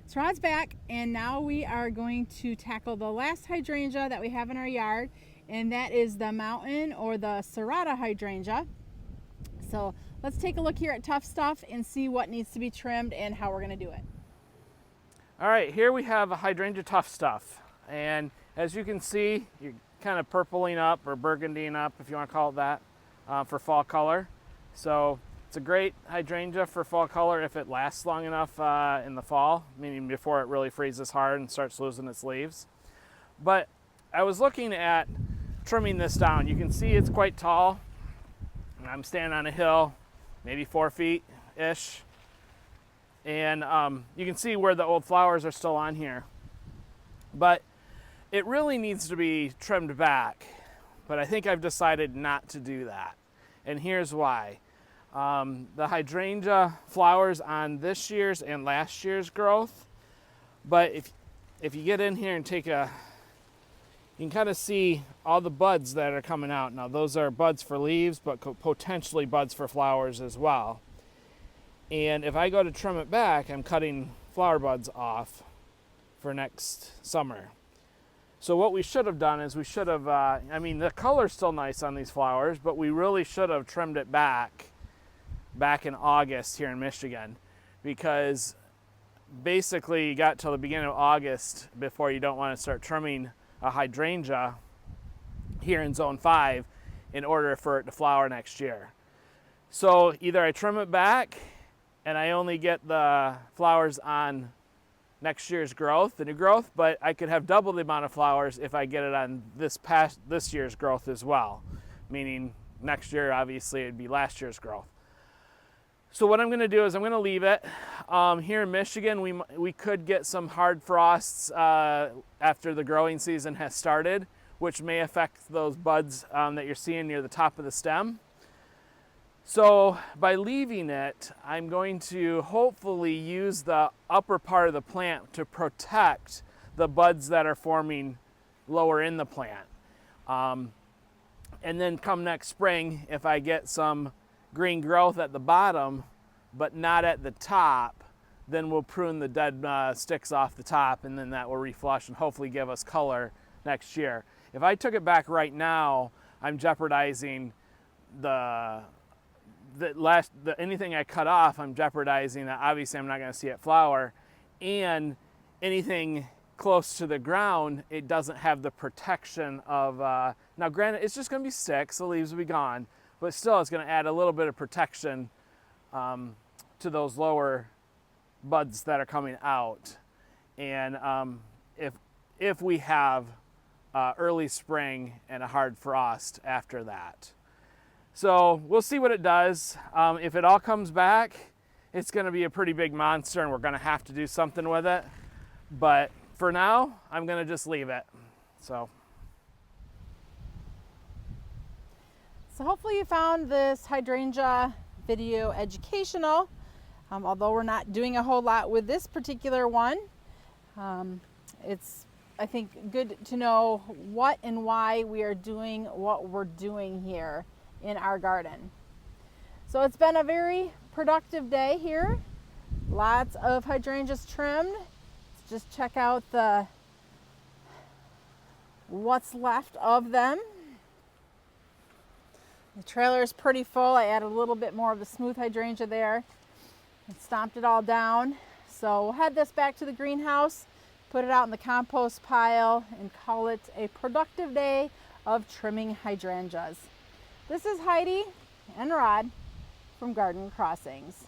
So Rod's back, and now we are going to tackle the last hydrangea that we have in our yard, and that is the mountain or the serrata hydrangea. So let's take a look here at Tough Stuff and see what needs to be trimmed and how we're going to do it. All right, here we have a hydrangea Tough Stuff, and as you can see, you're kind of purpling up or burgundying up, if you want to call it that, for fall color. So it's a great hydrangea for fall color if it lasts long enough in the fall, meaning before it really freezes hard and starts losing its leaves. But I was looking at trimming this down. You can see it's quite tall. I'm standing on a hill, maybe 4 feet-ish. And you can see where the old flowers are still on here. But it really needs to be trimmed back. But I think I've decided not to do that. And here's why. The hydrangea flowers on this year's and last year's growth. But if you get in here and take a, you can kind of see all the buds that are coming out. Now those are buds for leaves, but potentially buds for flowers as well. And if I go to trim it back, I'm cutting flower buds off for next summer. So what we should have done is we should have, I mean, the color's still nice on these flowers, but we really should have trimmed it back in August here in Michigan, because basically you got till the beginning of August before you don't want to start trimming a hydrangea here in zone 5 in order for it to flower next year. So either I trim it back and I only get the flowers on next year's growth, the new growth, but I could have double the amount of flowers if I get it on this year's growth as well, meaning next year obviously it'd be last year's growth. So what I'm going to do is I'm going to leave it. Here in Michigan, we could get some hard frosts after the growing season has started, which may affect those buds that you're seeing near the top of the stem. So by leaving it, I'm going to hopefully use the upper part of the plant to protect the buds that are forming lower in the plant. And then come next spring, if I get some green growth at the bottom, but not at the top, then we'll prune the dead sticks off the top, and then that will reflush and hopefully give us color next year. If I took it back right now, I'm jeopardizing anything I cut off, I'm jeopardizing that obviously I'm not going to see it flower, and anything close to the ground, it doesn't have the protection of, now granted, it's just going to be sticks, the leaves will be gone, but still it's going to add a little bit of protection to those lower buds that are coming out. And if we have early spring and a hard frost after that. So we'll see what it does. If it all comes back, it's going to be a pretty big monster and we're going to have to do something with it. But for now, I'm going to just leave it. So hopefully you found this hydrangea video educational, although we're not doing a whole lot with this particular one. It's, I think, good to know what and why we are doing what we're doing here in our garden. So it's been a very productive day here. Lots of hydrangeas trimmed. Let's just check out what's left of them. The trailer is pretty full. I added a little bit more of the smooth hydrangea there and stomped it all down. So we'll head this back to the greenhouse, put it out in the compost pile, and call it a productive day of trimming hydrangeas. This is Heidi and Rod from Garden Crossings.